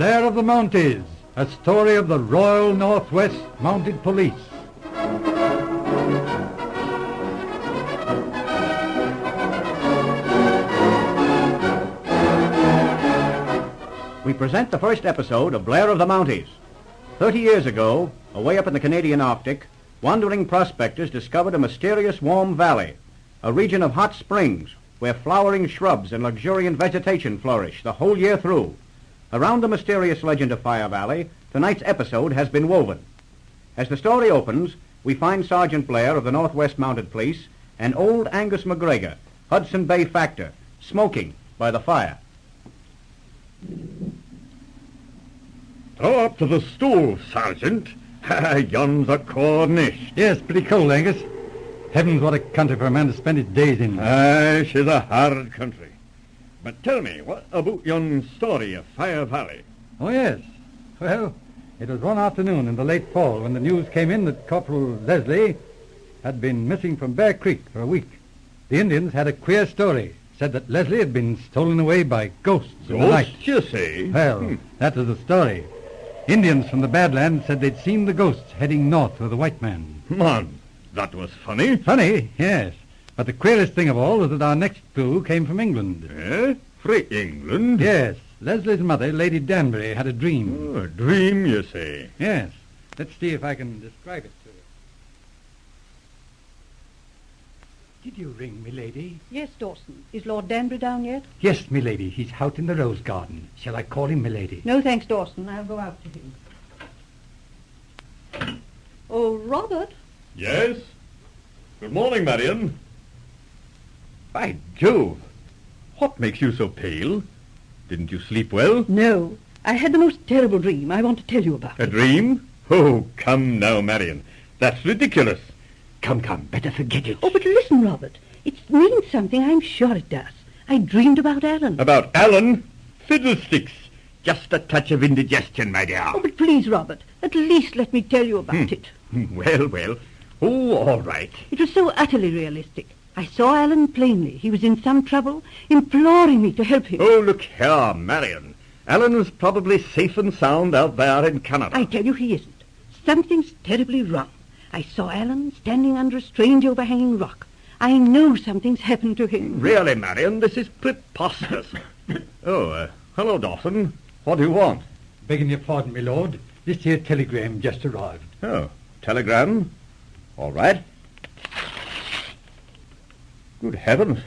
Blair of the Mounties, a story of the Royal Northwest Mounted Police. We present the first episode of Blair of the Mounties. 30 years ago, away up in the Canadian Arctic, wandering prospectors discovered a mysterious warm valley, a region of hot springs where flowering shrubs and luxuriant vegetation flourish the whole year through. Around the mysterious legend of Fire Valley, tonight's episode has been woven. As the story opens, we find Sergeant Blair of the Northwest Mounted Police and old Angus McGregor, Hudson Bay factor, smoking by the fire. Throw up to the stool, Sergeant. Yon's a Cornish. Yes, pretty cold, Angus. Heavens, what a country for a man to spend his days in. Aye, she's a hard country. But tell me, what about yon story of Fire Valley? Oh, yes. Well, it was one afternoon in the late fall when the news came in that Corporal Leslie had been missing from Bear Creek for a week. The Indians had a queer story. Said that Leslie had been stolen away by ghosts in the night. Ghosts, you say? Well, that was the story. Indians from the Badlands said they'd seen the ghosts heading north with a white man. Man, that was funny. Funny, yes. But the queerest thing of all was that our next clue came from England. Eh? From England? Yes. Leslie's mother, Lady Danbury, had a dream. Oh, a dream, you say? Yes. Let's see if I can describe it to you. Did you ring, milady? Yes, Dawson. Is Lord Danbury down yet? Yes, milady. He's out in the rose garden. Shall I call him, milady? No, thanks, Dawson. I'll go out to him. Oh, Robert. Yes? Good morning, Marion. By Jove! What makes you so pale? Didn't you sleep well? No. I had the most terrible dream. I want to tell you about A it. dream? Oh, come now, Marion. That's ridiculous. Come, better forget it. Oh, but listen, Robert. It means something. I'm sure it does. I dreamed about Alan. About Alan? Fiddlesticks. Just a touch of indigestion, my dear. Oh, but please, Robert, at least let me tell you about it. Well. Oh, all right. It was so utterly realistic. I saw Alan plainly. He was in some trouble, imploring me to help him. Oh, look here, Marion. Alan's probably safe and sound out there in Canada. I tell you he isn't. Something's terribly wrong. I saw Alan standing under a strange overhanging rock. I know something's happened to him. Really, Marion, this is preposterous. Hello, Dawson. What do you want? Begging your pardon, my lord. This here telegram just arrived. Oh, telegram? All right. Good heavens.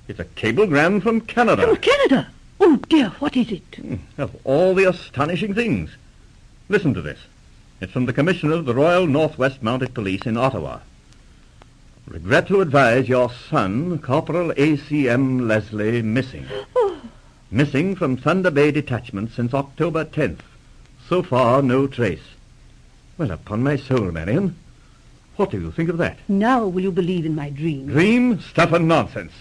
It's a cablegram from Canada. From Canada? Oh, dear, what is it? Of all the astonishing things. Listen to this. It's from the Commissioner of the Royal Northwest Mounted Police in Ottawa. Regret to advise your son, Corporal A.C.M. Leslie, missing. Missing from Thunder Bay Detachment since October 10th. So far, no trace. Well, upon my soul, Marion, what do you think of that? Now will you believe in my dream? Dream? Stuff and nonsense.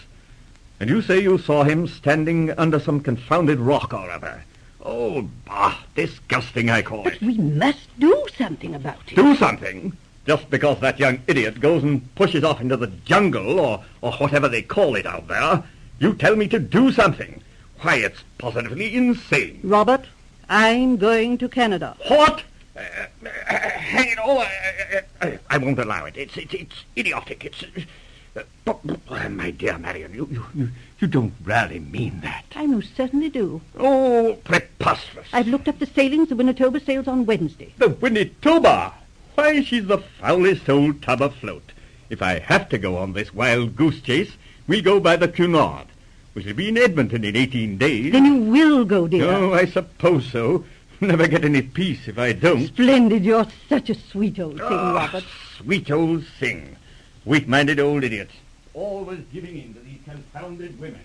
And you say you saw him standing under some confounded rock or other. Oh, bah, disgusting, I call it. But we must do something about it. Do something? Just because that young idiot goes and pushes off into the jungle or whatever they call it out there, you tell me to do something. Why, it's positively insane. Robert, I'm going to Canada. What? Hang it all. I won't allow it. It's idiotic. It's... my dear Marion, you don't really mean that. I most certainly do. Oh, preposterous. I've looked up the sailings. The Winnetoba sails on Wednesday. The Winnetoba? Why, she's the foulest old tub afloat. If I have to go on this wild goose chase, we'll go by the Cunard. We shall be in Edmonton in 18 days. Then you will go, dear. Oh, I suppose so. Never get any peace if I don't. Splendid. You're such a sweet old thing, Robert. Sweet old thing. Weak-minded old idiot. Always giving in to these confounded women.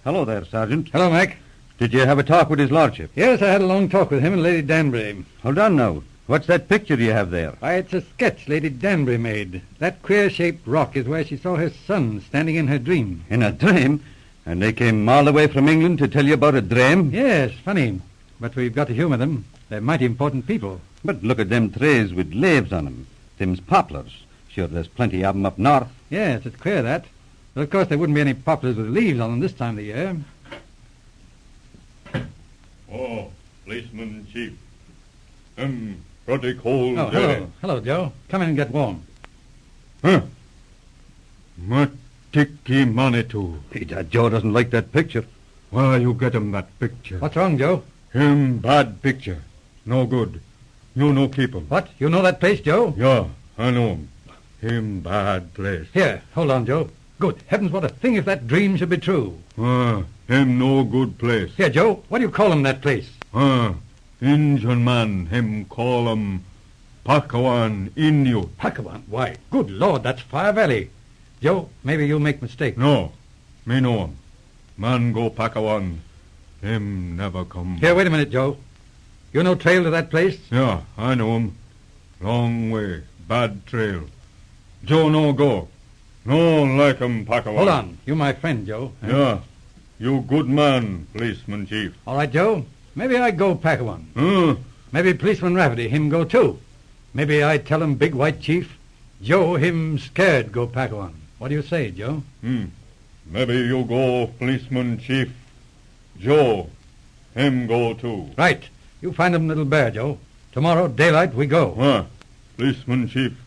Hello there, Sergeant. Hello, Mac. Did you have a talk with his lordship? Yes, I had a long talk with him and Lady Danbury. Hold on now. What's that picture you have there? Why, it's a sketch Lady Danbury made. That queer-shaped rock is where she saw her son standing in her dream. In a dream? And they came all the way from England to tell you about a dream? Yes, funny. But we've got to humor them. They're mighty important people. But look at them trees with leaves on them. Them's poplars. Sure, there's plenty of them up north. Yes, it's queer, that. But of course there wouldn't be any poplars with leaves on them this time of the year. Oh, policeman chief. Pretty cold Oh, day. hello. Hello, Joe. Come in and get warm. Huh? Matiki Manitou. Hey, Dad, Joe doesn't like that picture. Why you get him that picture? What's wrong, Joe? Him bad picture. No good. You no keep him. What? You know that place, Joe? Yeah, I know him. Him bad place. Here, hold on, Joe. Good heavens, what a thing if that dream should be true. Him no good place. Here, Joe, what do you call him, that place? Injun man, him call him Pakawan Innu. Pakawan? Why, good Lord, that's Fire Valley. Joe, maybe you make mistake. No, me know him. Man go Pakawan. Him never come. Here, wait a minute, Joe. You know trail to that place? Yeah, I know him. Long way, bad trail. Joe no go. No like him Pakawan. Hold on, you my friend, Joe. Yeah, you good man, policeman chief. All right, Joe. Maybe I go Pakawan. Maybe policeman Rafferty, him go too. Maybe I tell him big white chief, Joe him scared go Pakawan. What do you say, Joe? Maybe you go policeman chief. Joe, him go too. Right. You find him, little bear, Joe. Tomorrow, daylight, we go. Policeman chief.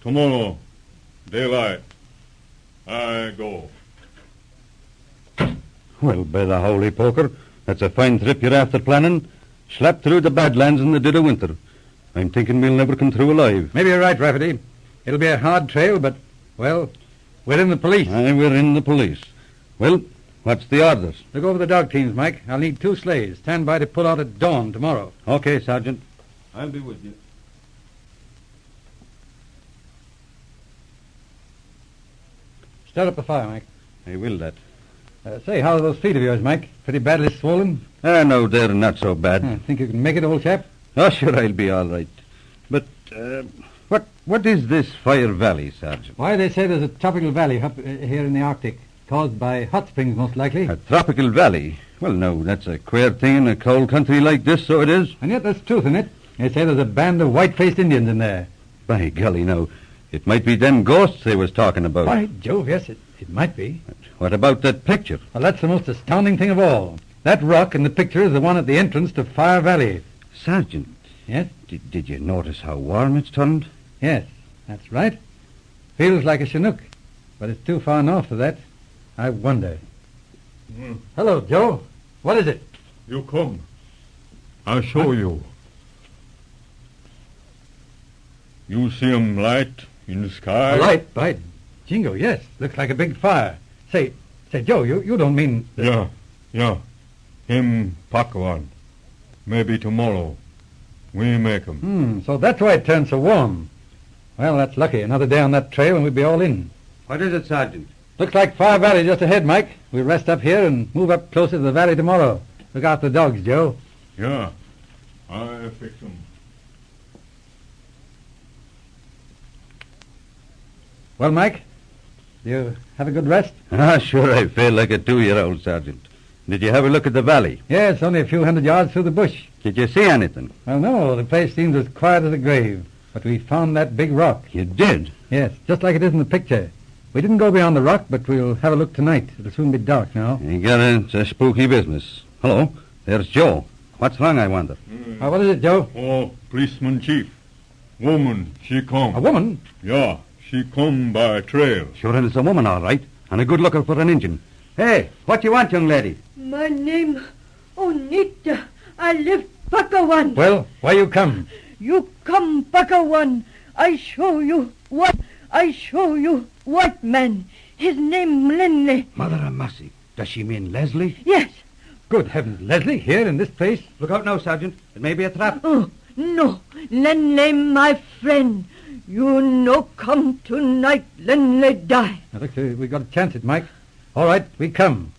Tomorrow, daylight, I go. Well, by the holy poker, that's a fine trip you're after planning. Slap through the Badlands in the dead of winter. I'm thinking we'll never come through alive. Maybe you're right, Rafferty. It'll be a hard trail, but, well, we're in the police. Aye, we're in the police. Well, what's the orders? Look over the dog teams, Mike. I'll need 2 sleighs. Stand by to pull out at dawn tomorrow. Okay, Sergeant. I'll be with you. Start up the fire, Mike. I will that. Say, how are those feet of yours, Mike? Pretty badly swollen? No, they're not so bad. Think you can make it, old chap? Oh, sure, I'll be all right. But, what is this Fire Valley, Sergeant? Why, they say there's a tropical valley up here in the Arctic, caused by hot springs, most likely. A tropical valley? Well, no, that's a queer thing in a cold country like this, so it is. And yet there's truth in it. They say there's a band of white-faced Indians in there. By golly, no. It might be them ghosts they was talking about. By Jove, yes, it might be. But what about that picture? Well, that's the most astounding thing of all. That rock in the picture is the one at the entrance to Fire Valley. Sergeant. Yes? Did you notice how warm it's turned? Yes, that's right. Feels like a Chinook, but it's too far north for that. I wonder. Hello, Joe. What is it? You come. I'll show you. You see 'em light in the sky? A light? By Jingo, yes. Looks like a big fire. Say, Joe, you don't mean... Yeah. Him Pakawan. Maybe tomorrow. We make 'em. So that's why it turned so warm. Well, that's lucky. Another day on that trail and we'll be all in. What is it, Sergeant? Looks like Fire Valley just ahead, Mike. We'll rest up here and move up closer to the valley tomorrow. Look after the dogs, Joe. Yeah. I fix 'em. Well, Mike, do you have a good rest? Sure, I feel like a 2-year-old, Sergeant. Did you have a look at the valley? Yeah, it's only a few hundred yards through the bush. Did you see anything? Well, no, the place seems as quiet as a grave. But we found that big rock. You did? Yes, just like it is in the picture. We didn't go beyond the rock, but we'll have a look tonight. It'll soon be dark now. It's a spooky business. Hello, there's Joe. What's wrong, I wonder? What is it, Joe? Oh, policeman chief. Woman, she come. A woman? Yeah, she come by trail. Sure, and it's a woman, all right. And a good looker for an Injun. Hey, what you want, young lady? My name, Onita. I live Pakawan. Well, why you come? You come, Pakawan. I show you white man. His name Lenley. Mother of mercy. Does she mean Leslie? Yes. Good heavens, Leslie, here in this place? Look out now, Sergeant. It may be a trap. Oh, no. Lenley, my friend. You no come tonight, Lenley die. Now, look, we got a chance at Mike. All right, we come.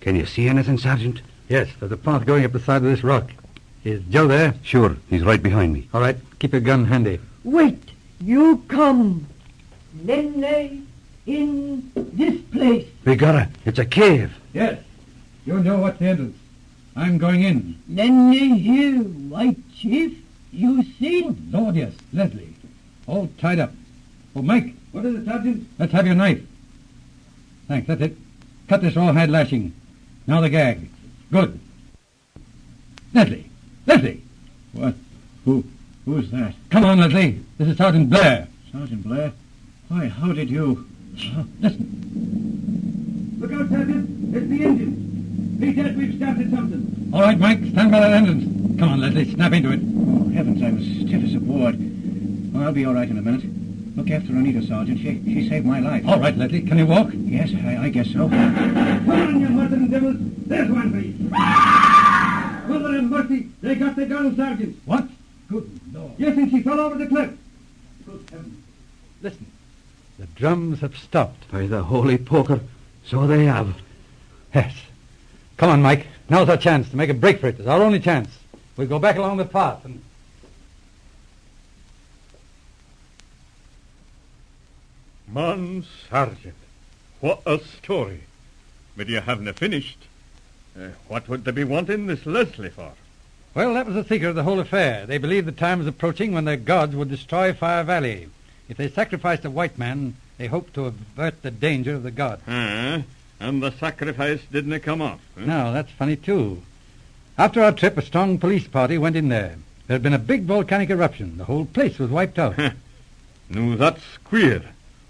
Can you see anything, Sergeant? Yes, there's a path going up the side of this rock. Is Joe there? Sure, he's right behind me. All right, keep your gun handy. Wait. You come. Lenley in this place. We got her. It's a cave. Yes. You know what's the entrance. I'm going in. Lend me here, White Chief. You see? Oh, Lord, yes. Leslie. All tied up. Oh, Mike. What is it, Sergeant? Let's have your knife. Thanks, that's it. Cut this rawhide lashing. Now the gag. Good. Leslie! Leslie! What? Who's that? Come on, Leslie. This is Sergeant Blair. Sergeant Blair? Why, how did you... Listen. Look out, Sergeant. It's the engine. He said we've started something. All right, Mike. Stand by that entrance. Come on, Leslie. Snap into it. Oh, heavens, I was stiff as a board. Oh, I'll be all right in a minute. Look after Anita, Sergeant. She saved my life. All right, Leslie. Can you walk? Yes, I guess so. Come on, you murdering devils. There's one for you. Mother and mercy, they got the girl, Sergeant. What? Good Lord. Yes, and she fell over the cliff. Good heavens. Listen. The drums have stopped. By the holy poker, so they have. Yes. Come on, Mike. Now's our chance to make a break for it. It's our only chance. We'll go back along the path and... Man, Sergeant, what a story. But you haven't finished. What would they be wanting this Leslie for? Well, that was the secret of the whole affair. They believed the time was approaching when their gods would destroy Fire Valley. If they sacrificed a white man, they hoped to avert the danger of the god. And the sacrifice didn't come off. No, that's funny, too. After our trip, a strong police party went in there. There had been a big volcanic eruption. The whole place was wiped out. No, that's queer.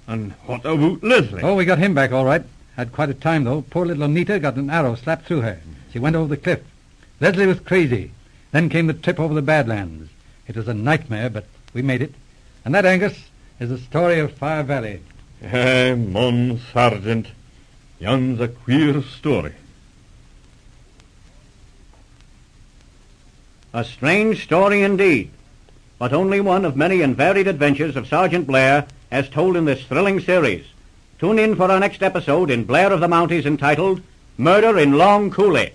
And what about Leslie? Oh, we got him back all right. Had quite a time, though. Poor little Anita got an arrow slapped through her. She went over the cliff. Leslie was crazy. Then came the trip over the Badlands. It was a nightmare, but we made it. And that, Angus, is the story of Fire Valley. Mon Sergeant, yon's a queer story. A strange story indeed, but only one of many and varied adventures of Sergeant Blair as told in this thrilling series. Tune in for our next episode in Blair of the Mounties entitled Murder in Long Coulee.